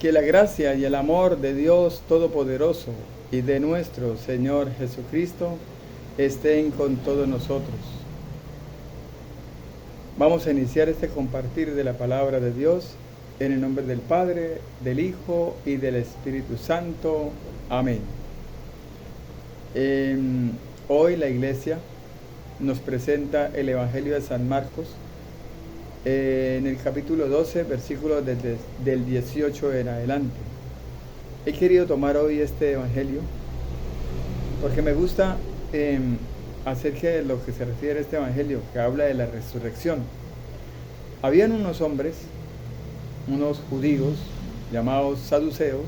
Que la gracia y el amor de Dios Todopoderoso y de nuestro Señor Jesucristo estén con todos nosotros. Vamos a iniciar este compartir de la palabra de Dios en el nombre del Padre, del Hijo y del Espíritu Santo. Amén. Hoy la iglesia nos presenta el Evangelio de San Marcos en el capítulo 12, versículos del 18 en adelante. He querido tomar hoy este Evangelio porque me gusta acerca de lo que se refiere a este Evangelio, que habla de la resurrección. Habían unos hombres, unos judíos llamados saduceos,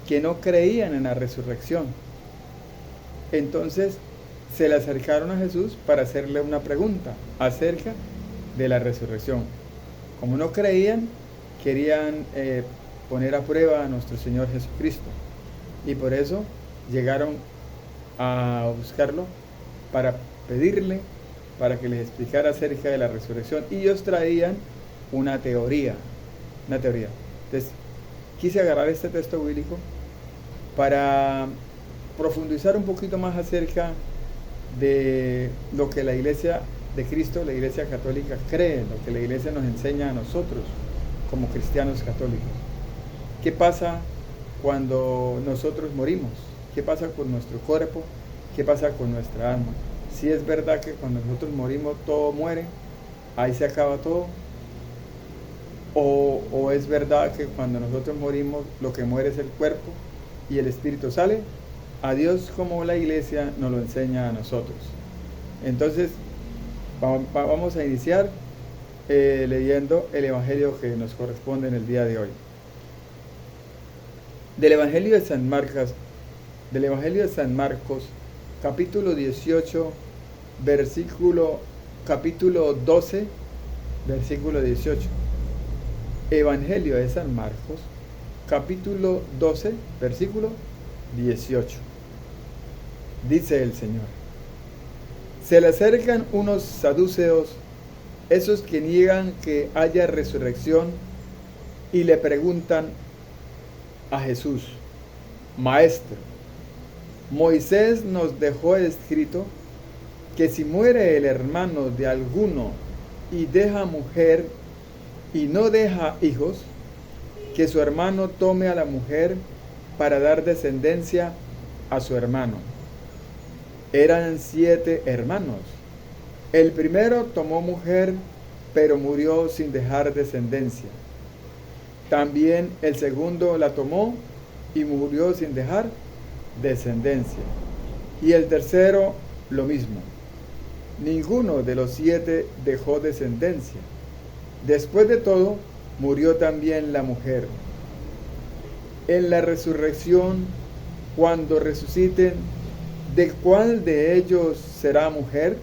que no creían en la resurrección. Entonces se le acercaron a Jesús para hacerle una pregunta acerca de la resurrección. Como no creían, querían poner a prueba a nuestro Señor Jesucristo, y por eso llegaron a buscarlo para pedirle para que les explicara acerca de la resurrección, y ellos traían una teoría. Entonces quise agarrar este texto bíblico para profundizar un poquito más acerca de lo que la Iglesia de Cristo, la Iglesia Católica, cree, lo que la Iglesia nos enseña a nosotros como cristianos católicos. ¿Qué pasa cuando nosotros morimos? ¿Qué pasa con nuestro cuerpo? ¿Qué pasa con nuestra alma? Si es verdad que cuando nosotros morimos todo muere, ahí se acaba todo, o es verdad que cuando nosotros morimos lo que muere es el cuerpo y el espíritu sale a Dios, como la Iglesia nos lo enseña a nosotros. Entonces vamos a iniciar leyendo el Evangelio que nos corresponde en el día de hoy. Del Evangelio de San Marcos, capítulo 18, capítulo 12, versículo 18. Evangelio de San Marcos, capítulo 12, versículo 18. Dice el Señor: se le acercan unos saduceos, esos que niegan que haya resurrección, y le preguntan a Jesús: Maestro, Moisés nos dejó escrito que si muere el hermano de alguno y deja mujer y no deja hijos, que su hermano tome a la mujer para dar descendencia a su hermano. Eran 7 hermanos. El primero tomó mujer, pero murió sin dejar descendencia. También el segundo la tomó y murió sin dejar descendencia. Y el tercero lo mismo. Ninguno de los 7 dejó descendencia. Después de todo, murió también la mujer. En la resurrección, cuando resuciten, ¿de cuál de ellos será mujer?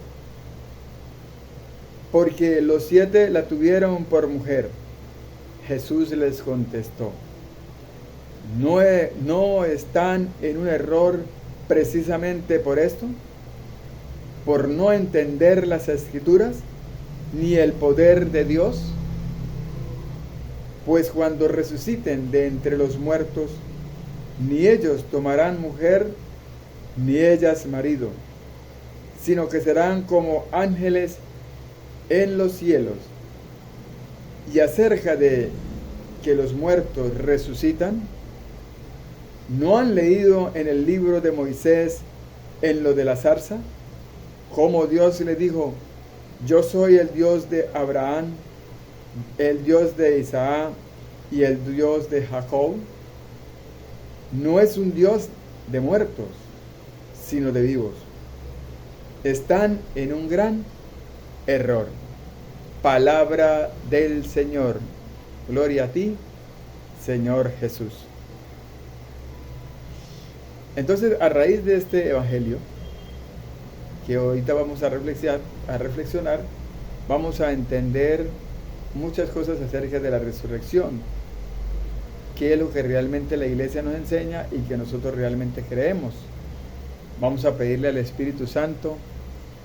Porque los 7 la tuvieron por mujer. Jesús les contestó: ¿No están en un error precisamente por esto? ¿Por no entender las Escrituras ni el poder de Dios? Pues cuando resuciten de entre los muertos, ni ellos tomarán mujer, ni ellas marido, sino que serán como ángeles en los cielos. Y acerca de que los muertos resucitan, ¿no han leído en el libro de Moisés, en lo de la zarza, cómo Dios le dijo: yo soy el Dios de Abraham, el Dios de Isaac y el Dios de Jacob? No es un Dios de muertos, sino de vivos. Están en un gran error. Palabra del Señor. Gloria a ti, Señor Jesús. Entonces, a raíz de este Evangelio, que ahorita vamos a reflexionar, vamos a entender muchas cosas acerca de la resurrección, qué es lo que realmente la Iglesia nos enseña y que nosotros realmente creemos. Vamos a pedirle al Espíritu Santo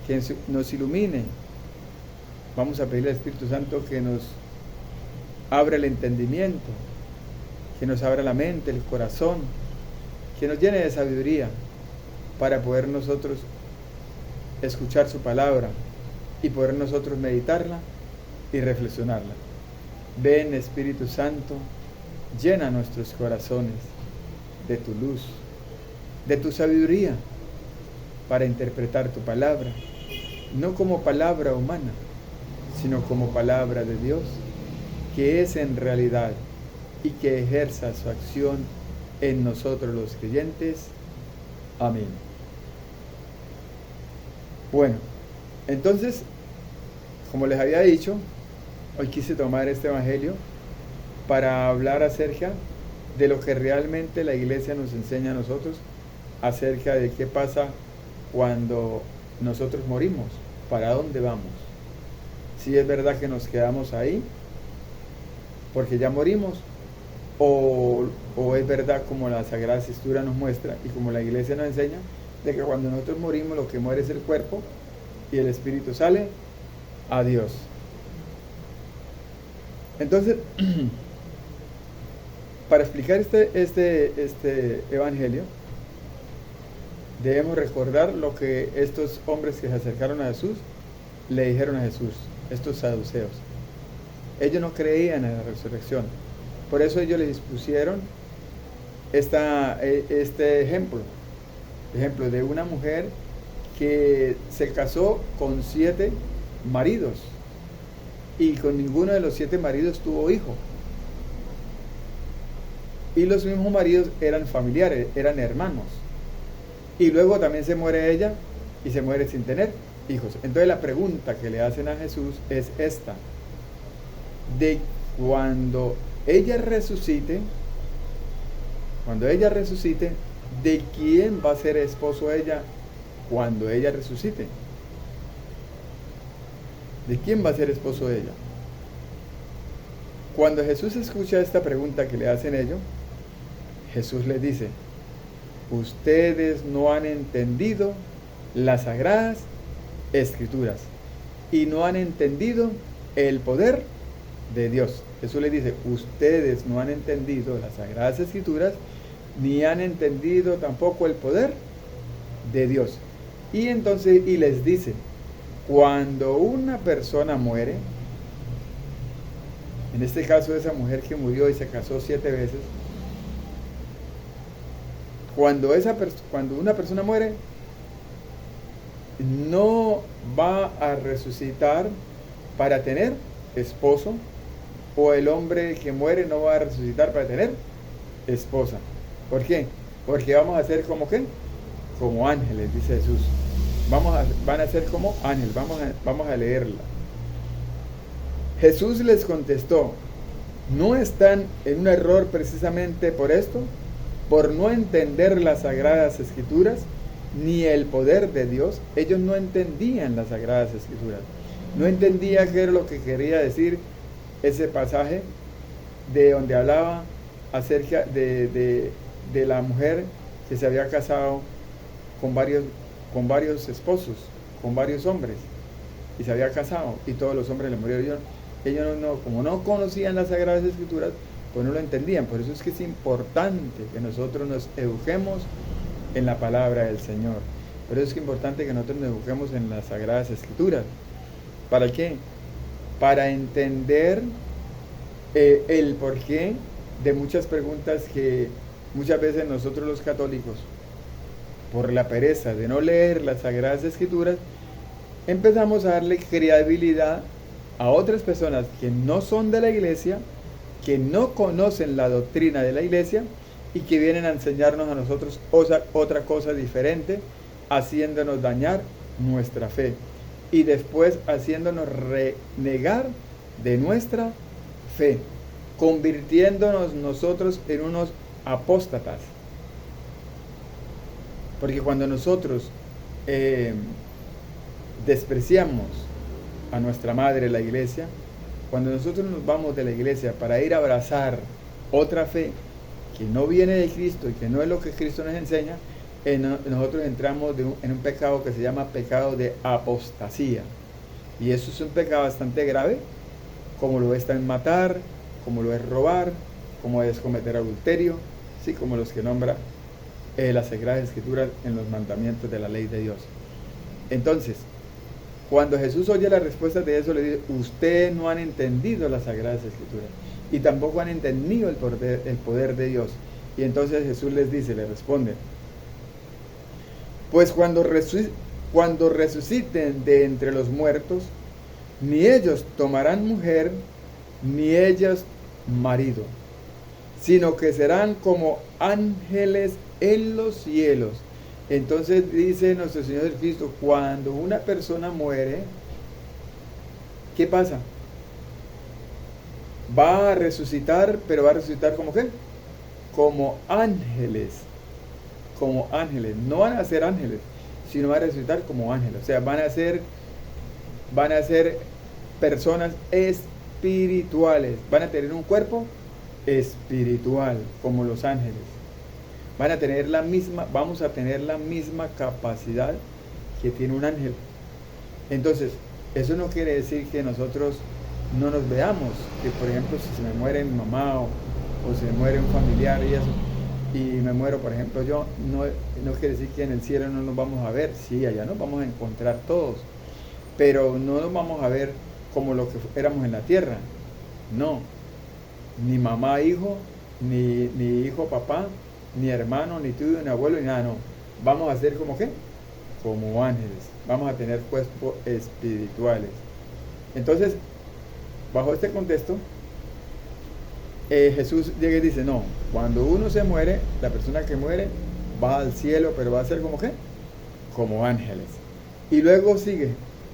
que nos ilumine. Vamos a pedirle al Espíritu Santo que nos abra el entendimiento, que nos abra la mente, el corazón, que nos llene de sabiduría para poder nosotros escuchar su palabra y poder nosotros meditarla y reflexionarla. Ven, Espíritu Santo, llena nuestros corazones de tu luz, de tu sabiduría, para interpretar tu palabra, no como palabra humana, sino como palabra de Dios, que es en realidad y que ejerza su acción en nosotros los creyentes. Amén. Bueno, entonces, como les había dicho, hoy quise tomar este evangelio para hablar acerca de lo que realmente la iglesia nos enseña a nosotros, acerca de qué pasa cuando nosotros morimos, para dónde vamos. Si es verdad que nos quedamos ahí porque ya morimos, o es verdad, como la Sagrada Escritura nos muestra y como la iglesia nos enseña, de que cuando nosotros morimos lo que muere es el cuerpo y el espíritu sale a Dios. Entonces, para explicar este evangelio, debemos recordar lo que estos hombres que se acercaron a Jesús le dijeron a Jesús, estos saduceos. Ellos no creían en la resurrección. Por eso ellos les pusieron este ejemplo de una mujer que se casó con 7 maridos y con ninguno de los 7 maridos tuvo hijo. Y los mismos maridos eran familiares, eran hermanos. Y luego también se muere ella y se muere sin tener hijos. Entonces la pregunta que le hacen a Jesús es esta: de cuando ella resucite, ¿de quién va a ser esposo ella cuando ella resucite? ¿De quién va a ser esposo ella? Cuando Jesús escucha esta pregunta que le hacen ellos, Jesús les dice: ustedes no han entendido las Sagradas Escrituras y no han entendido el poder de Dios. Jesús les dice: ustedes no han entendido las Sagradas Escrituras ni han entendido tampoco el poder de Dios. Y entonces, y les dice: cuando una persona muere, en este caso esa mujer que murió y se casó 7 veces, cuando una persona muere, no va a resucitar para tener esposo, o el hombre que muere no va a resucitar para tener esposa. ¿Por qué? Porque vamos a ser como ¿qué? Como ángeles, dice Jesús. Van a ser como ángeles. Vamos a leerla. Jesús les contestó: ¿no están en un error precisamente por esto? Por no entender las Sagradas Escrituras ni el poder de Dios. Ellos no entendían las Sagradas Escrituras. No entendían qué era lo que quería decir ese pasaje de donde hablaba acerca de la mujer que se había casado con varios esposos, con varios hombres, y se había casado y todos los hombres le murieron. Ellos como no conocían las Sagradas Escrituras, pues no lo entendían. Por eso es que es importante que nosotros nos eduquemos en la palabra del Señor. Por eso es que es importante que nosotros nos eduquemos en las Sagradas Escrituras. ¿Para qué? Para entender el porqué de muchas preguntas que muchas veces nosotros los católicos, por la pereza de no leer las Sagradas Escrituras, empezamos a darle credibilidad a otras personas que no son de la iglesia, que no conocen la doctrina de la iglesia y que vienen a enseñarnos a nosotros otra cosa diferente, haciéndonos dañar nuestra fe y después haciéndonos renegar de nuestra fe, convirtiéndonos nosotros en unos apóstatas. Porque cuando nosotros despreciamos a nuestra madre, la iglesia, cuando nosotros nos vamos de la iglesia para ir a abrazar otra fe que no viene de Cristo y que no es lo que Cristo nos enseña, nosotros entramos en un pecado que se llama pecado de apostasía. Y eso es un pecado bastante grave, como lo es también matar, como lo es robar, como es cometer adulterio, sí, como los que nombra las Sagradas Escrituras en los mandamientos de la ley de Dios. Entonces, cuando Jesús oye la respuesta de eso, le dice, ustedes no han entendido las Sagradas Escrituras y tampoco han entendido el poder de Dios. Y entonces Jesús les dice, le responde, pues cuando resuciten de entre los muertos, ni ellos tomarán mujer, ni ellas marido, sino que serán como ángeles en los cielos. Entonces dice nuestro Señor Jesucristo, cuando una persona muere, ¿qué pasa? Va a resucitar, pero va a resucitar como ¿qué? Como ángeles. Como ángeles. No van a ser ángeles, sino van a resucitar como ángeles. O sea, van a ser personas espirituales. Van a tener un cuerpo espiritual, como los ángeles. Vamos a tener la misma capacidad que tiene un ángel. Entonces, eso no quiere decir que nosotros no nos veamos, que por ejemplo si se me muere mi mamá o se me muere un familiar y eso, y me muero por ejemplo yo, no quiere decir que en el cielo no nos vamos a ver, sí, allá nos vamos a encontrar todos, pero no nos vamos a ver como lo que éramos en la tierra, no, ni mamá, hijo, ni hijo, papá, ni hermano, ni tío, ni abuelo, ni nada, no. Vamos a ser como ¿qué? Como ángeles. Vamos a tener cuerpos espirituales. Entonces, bajo este contexto, Jesús llega y dice, no, cuando uno se muere, la persona que muere va al cielo, pero va a ser como ¿qué? Como ángeles. Y luego sigue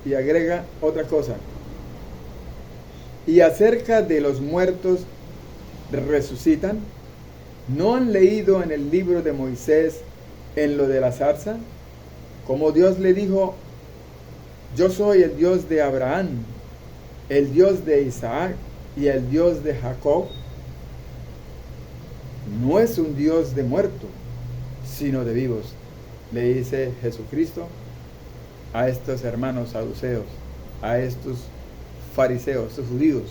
y agrega otra cosa. Y acerca de los muertos resucitan, ¿no han leído en el libro de Moisés, en lo de la zarza? Como Dios le dijo, yo soy el Dios de Abraham, el Dios de Isaac y el Dios de Jacob. No es un Dios de muertos, sino de vivos, le dice Jesucristo a estos hermanos saduceos, a estos fariseos, estos judíos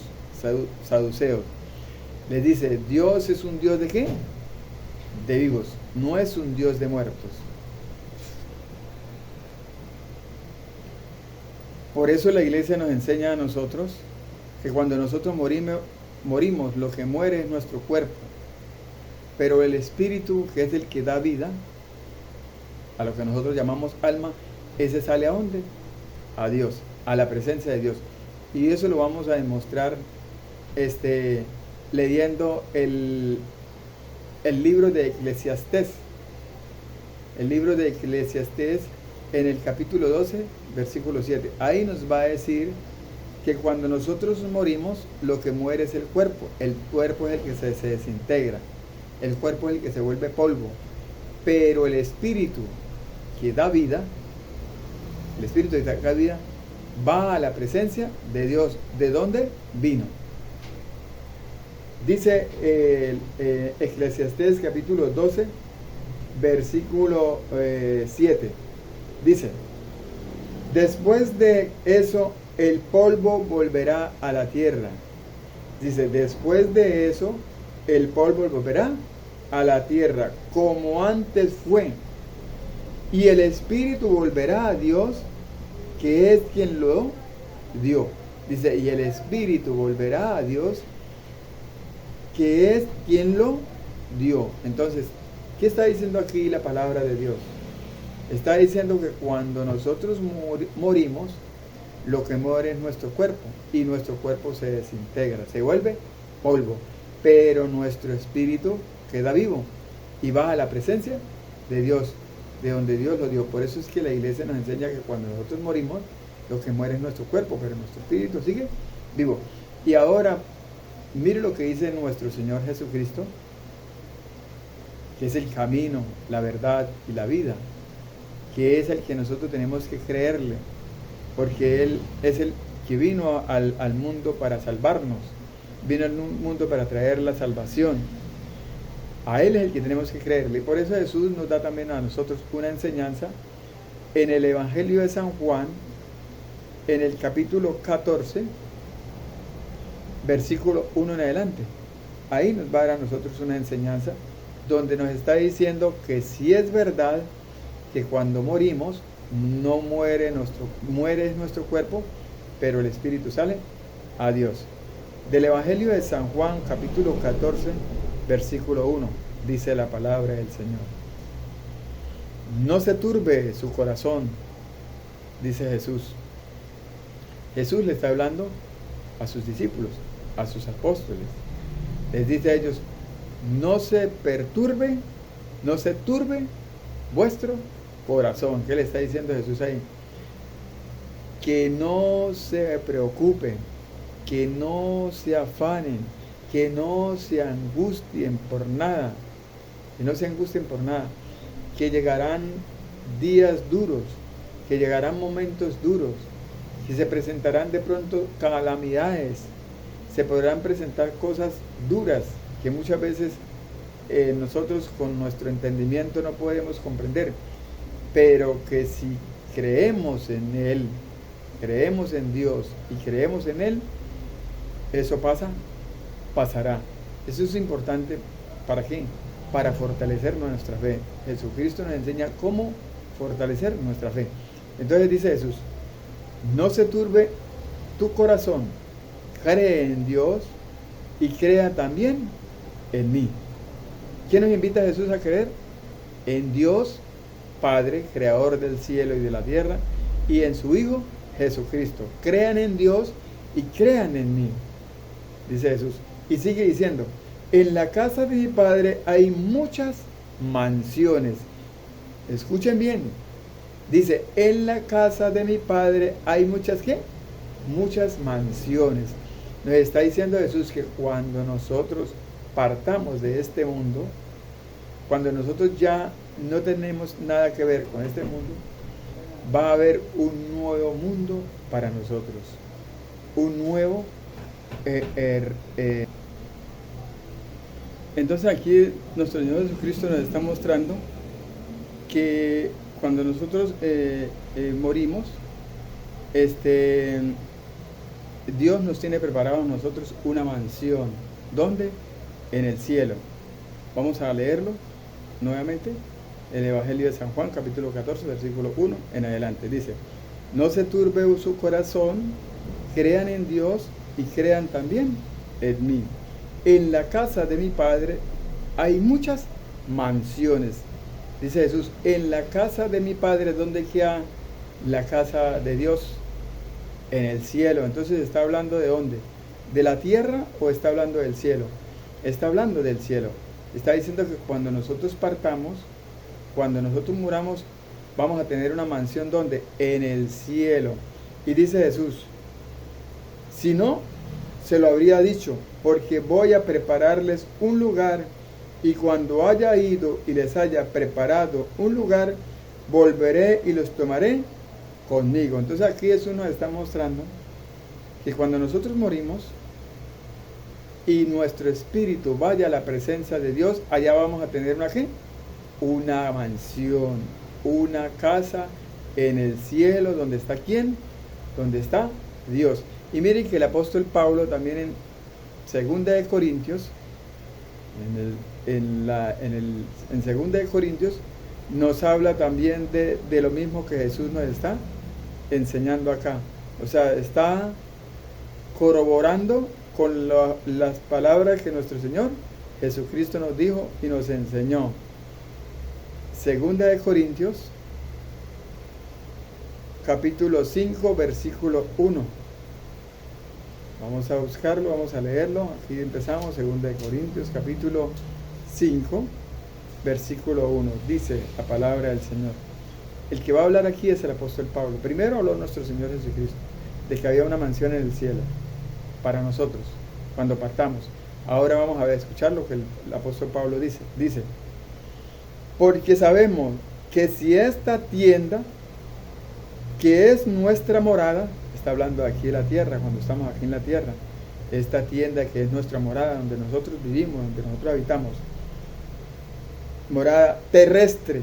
saduceos. Les dice, Dios es un Dios de ¿qué? De vivos, no es un Dios de muertos. Por eso la iglesia nos enseña a nosotros que cuando nosotros morimos, lo que muere es nuestro cuerpo, pero el espíritu, que es el que da vida, a lo que nosotros llamamos alma, ese sale ¿a dónde? A Dios, a la presencia de Dios. Y eso lo vamos a demostrar leyendo el libro de Eclesiastés. El libro de Eclesiastés en el capítulo 12, versículo 7. Ahí nos va a decir que cuando nosotros morimos, lo que muere es el cuerpo. El cuerpo es el que se desintegra. El cuerpo es el que se vuelve polvo. Pero el espíritu que da vida, el espíritu que da vida, va a la presencia de Dios. ¿De dónde vino? Dice Eclesiastés capítulo 12, versículo 7. Dice, después de eso el polvo volverá a la tierra. Dice, después de eso el polvo volverá a la tierra como antes fue. Y el espíritu volverá a Dios, que es quien lo dio. Dice, y el espíritu volverá a Dios, que es quien lo dio. Entonces, ¿qué está diciendo aquí la palabra de Dios? Está diciendo que cuando nosotros morimos, lo que muere es nuestro cuerpo, y nuestro cuerpo se desintegra, se vuelve polvo, pero nuestro espíritu queda vivo y va a la presencia de Dios, de donde Dios lo dio. Por eso es que la iglesia nos enseña que cuando nosotros morimos, lo que muere es nuestro cuerpo, pero nuestro espíritu sigue vivo. Y ahora, mire lo que dice nuestro Señor Jesucristo, que es el camino, la verdad y la vida, que es el que nosotros tenemos que creerle, porque Él es el que vino al mundo para salvarnos, vino al mundo para traer la salvación. A Él es el que tenemos que creerle. Y por eso Jesús nos da también a nosotros una enseñanza en el Evangelio de San Juan, en el capítulo 14, versículo 1 en adelante. ahí nos va a dar a nosotros una enseñanza donde nos está diciendo que sí es verdad que cuando morimos no muere nuestro cuerpo, pero el espíritu sale a Dios. Del Evangelio de San Juan, capítulo 14, versículo 1, dice la palabra del Señor. No se turbe su corazón, dice Jesús. Jesús le está hablando a sus discípulos, a sus apóstoles. Les dice a ellos, no se turbe vuestro corazón. ¿Qué le está diciendo Jesús ahí? Que no se preocupen, que no se afanen, que no se angustien por nada, que llegarán días duros, que llegarán momentos duros, que se presentarán de pronto calamidades, se podrán presentar cosas duras que muchas veces nosotros con nuestro entendimiento no podemos comprender, pero que si creemos en Él, creemos en Dios y creemos en Él, eso pasará. Eso es importante. ¿Para qué? Para fortalecer nuestra fe. Jesucristo nos enseña cómo fortalecer nuestra fe. Entonces dice Jesús, no se turbe tu corazón, cree en Dios y crea también en mí. ¿Quién nos invita a Jesús a creer? En Dios Padre, creador del cielo y de la tierra, y en su Hijo Jesucristo. Crean en Dios y crean en mí, dice Jesús. Y sigue diciendo, en la casa de mi Padre hay muchas mansiones. Escuchen bien. Dice, en la casa de mi Padre hay muchas, ¿qué? Muchas mansiones. Nos está diciendo Jesús que cuando nosotros partamos de este mundo, cuando nosotros ya no tenemos nada que ver con este mundo, va a haber un nuevo mundo para nosotros. Un nuevo Entonces aquí nuestro Señor Jesucristo nos está mostrando que cuando nosotros morimos, Dios nos tiene preparado a nosotros una mansión. ¿Dónde? En el cielo. Vamos a leerlo nuevamente. El Evangelio de San Juan, capítulo 14, versículo 1 en adelante. Dice, no se turbe su corazón, crean en Dios y crean también en mí. En la casa de mi Padre hay muchas mansiones. Dice Jesús, en la casa de mi Padre, ¿dónde queda la casa de Dios? En el cielo. Entonces, ¿está hablando de dónde? ¿De la tierra o está hablando del cielo? Está hablando del cielo. Está diciendo que cuando nosotros partamos, cuando nosotros muramos, vamos a tener una mansión ¿dónde? En el cielo. Y dice Jesús, si no, se lo habría dicho, porque voy a prepararles un lugar, y cuando haya ido y les haya preparado un lugar, volveré y los tomaré conmigo. Entonces aquí eso nos está mostrando que cuando nosotros morimos y nuestro espíritu vaya a la presencia de Dios, allá vamos a tener una ¿qué? Una mansión, una casa en el cielo, donde está ¿quién? Donde está Dios. Y miren que el apóstol Pablo también en 2 de Corintios, en 2 de Corintios, nos habla también de lo mismo que Jesús nos está enseñando acá. O sea, está corroborando con las palabras que nuestro Señor Jesucristo nos dijo y nos enseñó. 2 de Corintios, capítulo 5, versículo 1. Vamos a buscarlo, vamos a leerlo. Aquí empezamos, 2 de Corintios, capítulo 5, versículo 1. Dice la palabra del Señor. El que va a hablar aquí es el apóstol Pablo. Primero habló nuestro Señor Jesucristo de que había una mansión en el cielo para nosotros cuando partamos. Ahora vamos a ver, escuchar lo que el apóstol Pablo dice. Dice, porque sabemos que si esta tienda, que es nuestra morada, está hablando aquí de la tierra, cuando estamos aquí en la tierra, esta tienda que es nuestra morada, donde nosotros vivimos, donde nosotros habitamos, morada terrestre,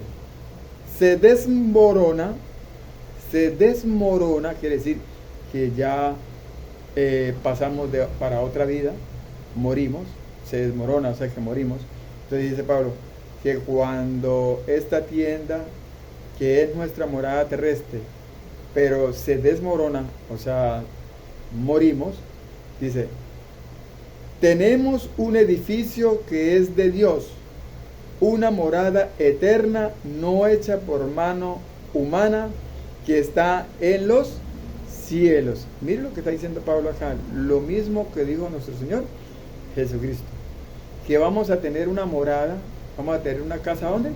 se desmorona, quiere decir que ya pasamos para otra vida, morimos, se desmorona, o sea que morimos. Entonces dice Pablo, que cuando esta tienda, que es nuestra morada terrestre, pero se desmorona, o sea, morimos, dice, tenemos un edificio que es de Dios, una morada eterna no hecha por mano humana, que está en los cielos. Mire lo que está diciendo Pablo acá, lo mismo que dijo nuestro Señor Jesucristo, que vamos a tener una morada, vamos a tener una casa, ¿dónde?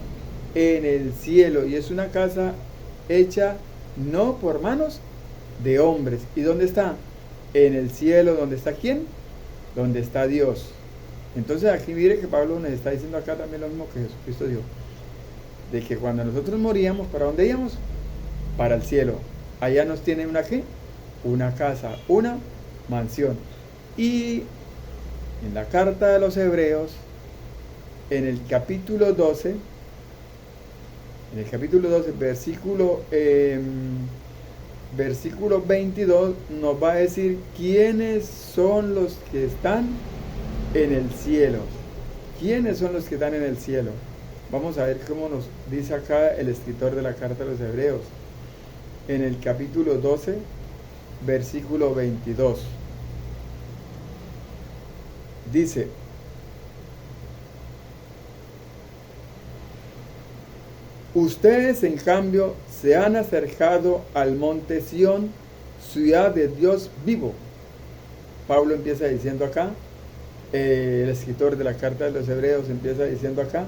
En el cielo, y es una casa hecha no por manos de hombres. ¿Y dónde está? En el cielo. ¿Dónde está quién? Donde está Dios. Entonces aquí mire que Pablo nos está diciendo acá también lo mismo que Jesucristo dijo, de que cuando nosotros moríamos, ¿para dónde íbamos? Para el cielo. Allá nos tiene una ¿qué? Una casa, una mansión. Y en la carta de los Hebreos, en el capítulo 12, versículo 22, nos va a decir quiénes son los que están en el cielo. ¿Quiénes son los que están en el cielo? Vamos a ver cómo nos dice acá el escritor de la carta de los Hebreos. En el capítulo 12, versículo 22. Dice, ustedes en cambio se han acercado al monte Sión, ciudad de Dios vivo. Pablo empieza diciendo acá, el escritor de la carta de los Hebreos empieza diciendo acá,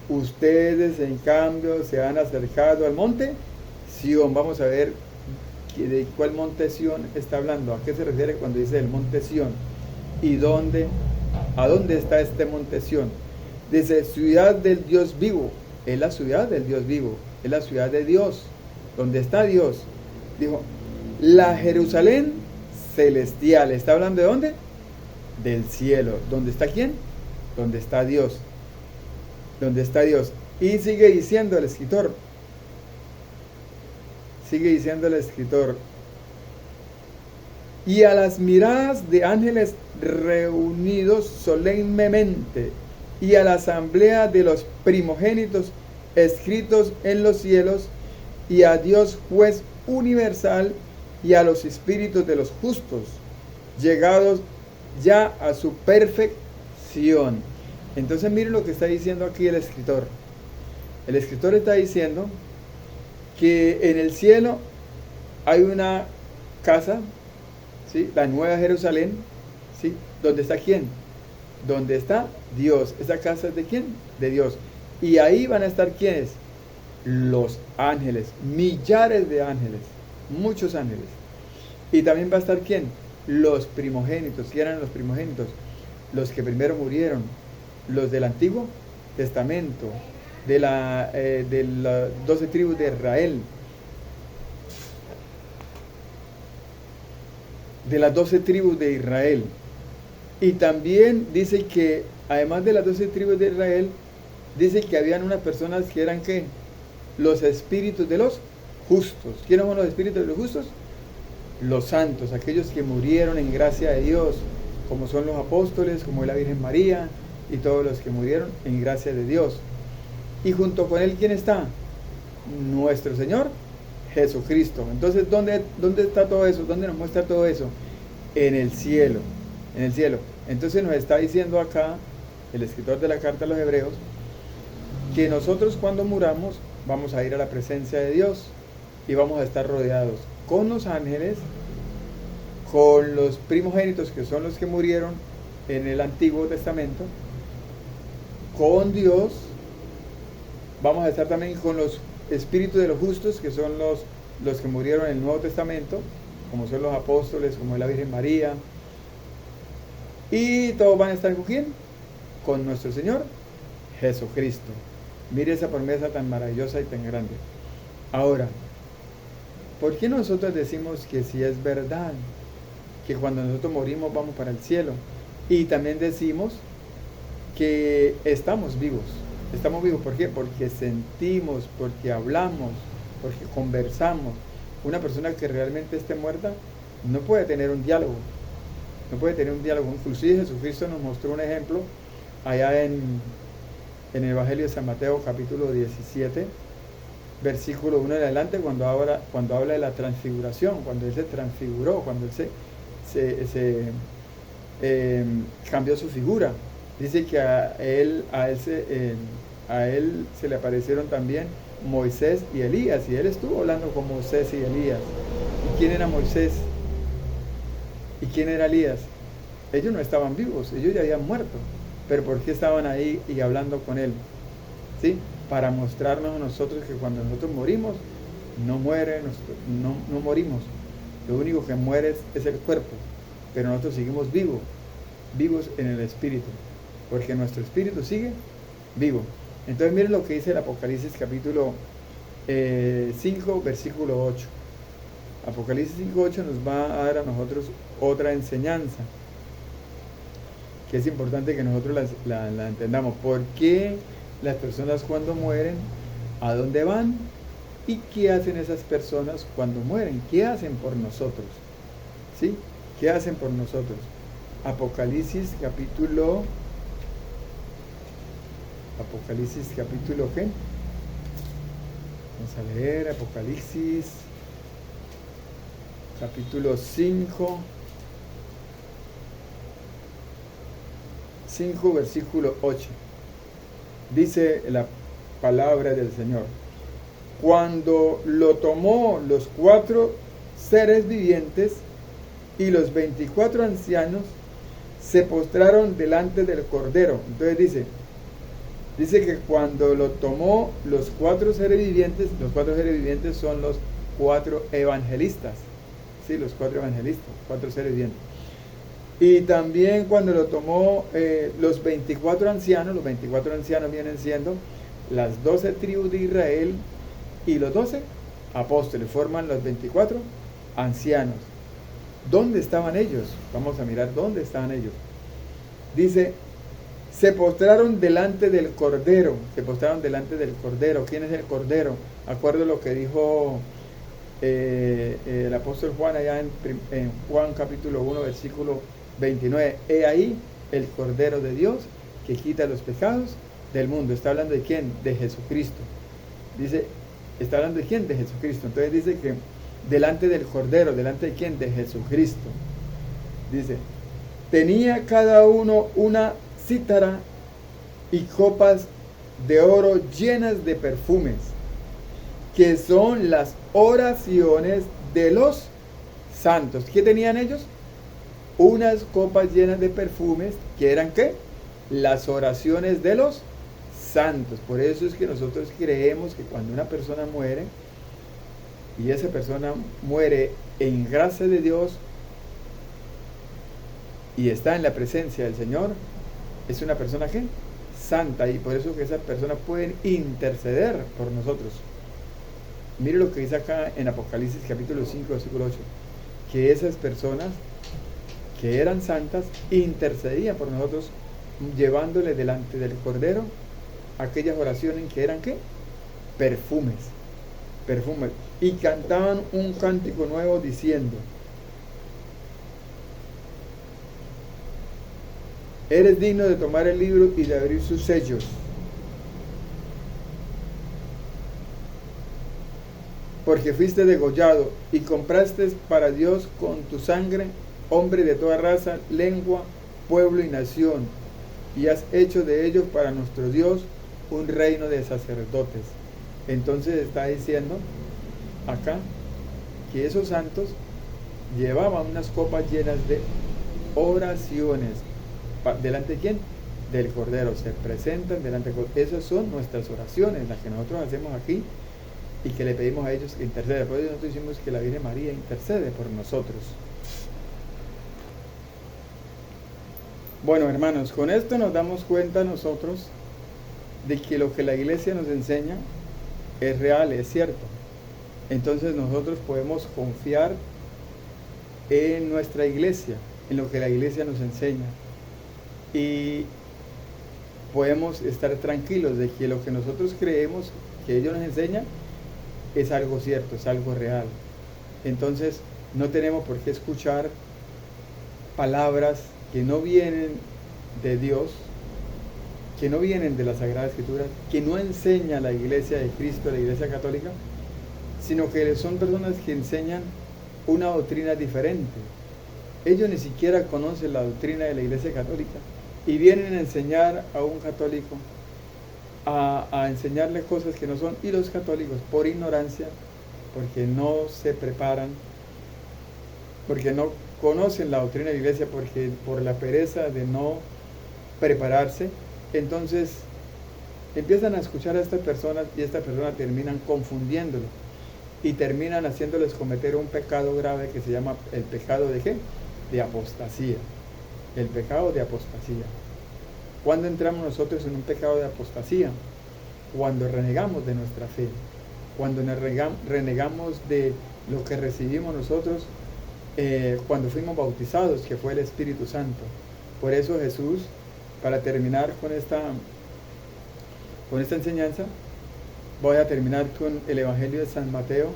ustedes en cambio se han acercado al monte Sión. Vamos a ver de cuál monte Sión está hablando, a qué se refiere cuando dice el monte Sión y a dónde está este monte Sión. Dice, ciudad del Dios vivo. Es la ciudad del Dios vivo, es la ciudad de Dios, donde está Dios. Dijo, la Jerusalén celestial. ¿Está hablando de dónde? Del cielo. ¿Dónde está quién? Donde está Dios. Donde está Dios. Y sigue diciendo el escritor. Y a las miradas de ángeles reunidos solemnemente, y a la asamblea de los primogénitos escritos en los cielos, y a Dios juez universal, y a los espíritus de los justos, llegados ya a su perfección. Entonces miren lo que está diciendo aquí el escritor. El escritor está diciendo que en el cielo hay una casa, ¿sí? La Nueva Jerusalén, ¿sí? ¿Dónde está quién? Donde está Dios. ¿Esa casa es de quién? De Dios. Y ahí van a estar ¿quiénes? Los ángeles, millares de ángeles, muchos ángeles. Y también va a estar ¿quién? Los primogénitos. ¿Quién eran los primogénitos? Los que primero murieron, los del Antiguo Testamento, de las 12 tribus de Israel. De las 12 tribus de Israel. Y también dice que, además de las 12 tribus de Israel, dice que habían unas personas que eran ¿qué? Los espíritus de los justos. ¿Quiénes son los espíritus de los justos? Los santos, aquellos que murieron en gracia de Dios, como son los apóstoles, como es la Virgen María, y todos los que murieron en gracia de Dios. Y junto con él, ¿quién está? Nuestro Señor Jesucristo. Entonces, ¿dónde está todo eso? ¿Dónde nos muestra todo eso? En el cielo. En el cielo. Entonces nos está diciendo acá el escritor de la carta a los Hebreos que nosotros cuando muramos vamos a ir a la presencia de Dios y vamos a estar rodeados con los ángeles, con los primogénitos, que son los que murieron en el Antiguo Testamento, con Dios. Vamos a estar también con los espíritus de los justos, que son los que murieron en el Nuevo Testamento, como son los apóstoles, como es la Virgen María. Y todos van a estar con ¿quién? Con nuestro Señor Jesucristo. Mire esa promesa tan maravillosa y tan grande. Ahora, ¿por qué nosotros decimos que si es verdad que cuando nosotros morimos vamos para el cielo? Y también decimos que estamos vivos. Estamos vivos, ¿por qué? Porque sentimos, porque hablamos, porque conversamos. Una persona que realmente esté muerta no puede tener un diálogo. no puede tener un diálogo. Inclusive Jesucristo nos mostró un ejemplo allá en el Evangelio de San Mateo capítulo 17, versículo 1 en adelante, cuando habla de la transfiguración, cuando Él se transfiguró, cuando Él cambió su figura. Dice que a él se le aparecieron también Moisés y Elías, y Él estuvo hablando con Moisés y Elías. ¿Y quién era Moisés? ¿Y quién era Elías? Ellos no estaban vivos, ellos ya habían muerto. Pero ¿por qué estaban ahí y hablando con Él? ¿Sí? Para mostrarnos a nosotros que cuando nosotros morimos, no morimos. Lo único que muere es el cuerpo, pero nosotros seguimos vivos en el espíritu, porque nuestro espíritu sigue vivo. Entonces miren lo que dice el Apocalipsis capítulo 5, versículo 8. Apocalipsis 5, 8 nos va a dar a nosotros otra enseñanza, que es importante que nosotros la entendamos. ¿Por qué las personas cuando mueren, a dónde van? ¿Y qué hacen esas personas cuando mueren? ¿Qué hacen por nosotros? ¿Sí? ¿Qué hacen por nosotros? Apocalipsis capítulo ¿qué? Vamos a leer Apocalipsis capítulo 5 versículo 8. Dice la palabra del Señor: cuando lo tomó los 4 seres vivientes y los 24 ancianos se postraron delante del Cordero. Entonces dice que cuando lo tomó los 4 seres vivientes son los 4 evangelistas, ¿sí? Los 4 evangelistas, 4 seres vivientes. Y también cuando lo tomó los 24 ancianos vienen siendo las 12 tribus de Israel y los 12 apóstoles, forman los 24 ancianos. ¿Dónde estaban ellos? Vamos a mirar dónde estaban ellos. Dice, se postraron delante del Cordero. ¿Quién es el Cordero? Acuerdo lo que dijo el apóstol Juan allá en Juan capítulo 1 versículo 29. He ahí el Cordero de Dios que quita los pecados del mundo. ¿Está hablando de quién? De Jesucristo. Dice, ¿está hablando de quién? De Jesucristo. Entonces dice que delante del Cordero, ¿delante de quién? De Jesucristo. Dice, tenía cada uno una cítara y copas de oro llenas de perfumes, que son las oraciones de los santos. ¿Qué tenían ellos? Unas copas llenas de perfumes, que eran ¿qué? Las oraciones de los santos. Por eso es que nosotros creemos que cuando una persona muere, y esa persona muere en gracia de Dios y está en la presencia del Señor, es una persona ¿qué? Santa, y por eso que esas personas pueden interceder por nosotros. Mire lo que dice acá en Apocalipsis capítulo 5 versículo 8, que esas personas que eran santas intercedían por nosotros, llevándole delante del Cordero aquellas oraciones que eran ¿qué? Perfumes, y cantaban un cántico nuevo diciendo: eres digno de tomar el libro y de abrir sus sellos, porque fuiste degollado y compraste para Dios con tu sangre hombre de toda raza, lengua, pueblo y nación, y has hecho de ellos para nuestro Dios un reino de sacerdotes. Entonces está diciendo acá que esos santos llevaban unas copas llenas de oraciones. ¿Delante de quién? Del Cordero. Se presentan delante del Cordero. Esas son nuestras oraciones, las que nosotros hacemos aquí y que le pedimos a ellos que intercedan. Por eso nosotros decimos que la Virgen María intercede por nosotros. Bueno, hermanos, con esto nos damos cuenta nosotros de que lo que la iglesia nos enseña es real, es cierto. Entonces nosotros podemos confiar en nuestra iglesia, en lo que la iglesia nos enseña, y podemos estar tranquilos de que lo que nosotros creemos que ellos nos enseñan es algo cierto, es algo real. Entonces no tenemos por qué escuchar palabras que no vienen de Dios, que no vienen de la Sagrada Escritura, que no enseña la Iglesia de Cristo, la Iglesia Católica, sino que son personas que enseñan una doctrina diferente. Ellos ni siquiera conocen la doctrina de la Iglesia Católica y vienen a enseñar a un católico, a enseñarle cosas que no son, y los católicos por ignorancia, porque no se preparan, porque no conocen la doctrina de la Iglesia, porque por la pereza de no prepararse, entonces empiezan a escuchar a estas personas y estas personas terminan confundiéndolo y terminan haciéndoles cometer un pecado grave que se llama el pecado de ¿qué? De apostasía. El pecado de apostasía. ¿Cuándo entramos nosotros en un pecado de apostasía? Cuando renegamos de nuestra fe, cuando renegamos de lo que recibimos nosotros cuando fuimos bautizados, que fue el Espíritu Santo. Por eso Jesús, para terminar con esta enseñanza, voy a terminar con el Evangelio de San Mateo,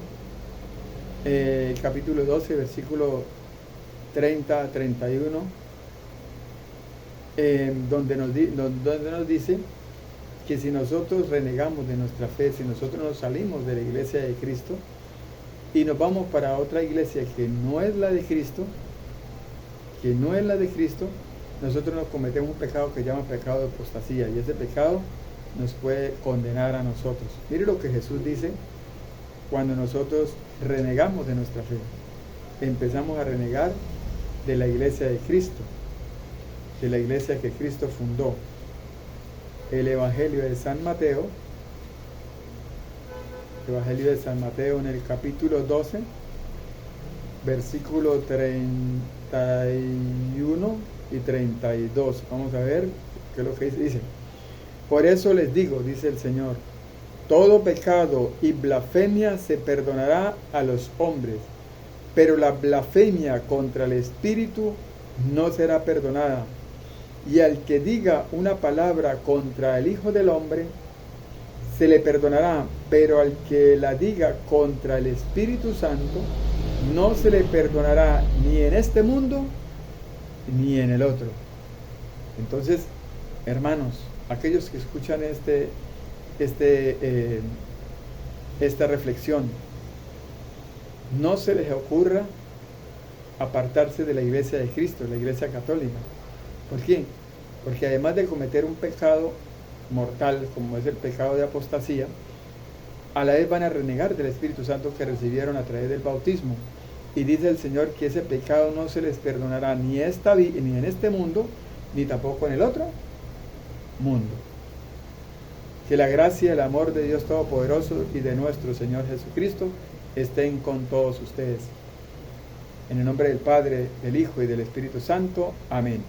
capítulo 12, versículo 30 a 31, donde nos dice que si nosotros renegamos de nuestra fe, si nosotros nos salimos de la iglesia de Cristo y nos vamos para otra iglesia que no es la de Cristo, nosotros nos cometemos un pecado que se llama pecado de apostasía, y ese pecado nos puede condenar a nosotros. Mire lo que Jesús dice cuando nosotros renegamos de nuestra fe. Empezamos a renegar de la iglesia de Cristo, de la iglesia que Cristo fundó. El Evangelio de San Mateo, en el capítulo 12, versículo 31 y 32. Vamos a ver qué es lo que dice. Por eso les digo, dice el Señor, todo pecado y blasfemia se perdonará a los hombres, pero la blasfemia contra el Espíritu no será perdonada. Y al que diga una palabra contra el Hijo del Hombre, se le perdonará, pero al que la diga contra el Espíritu Santo, no se le perdonará ni en este mundo, ni en el otro. Entonces, hermanos, aquellos que escuchan esta reflexión, no se les ocurra apartarse de la iglesia de Cristo, la iglesia católica. ¿Por qué? Porque además de cometer un pecado mortal, como es el pecado de apostasía, a la vez van a renegar del Espíritu Santo que recibieron a través del bautismo. Y dice el Señor que ese pecado no se les perdonará ni en este mundo, ni tampoco en el otro mundo. Que la gracia y el amor de Dios Todopoderoso y de nuestro Señor Jesucristo estén con todos ustedes. En el nombre del Padre, del Hijo y del Espíritu Santo. Amén.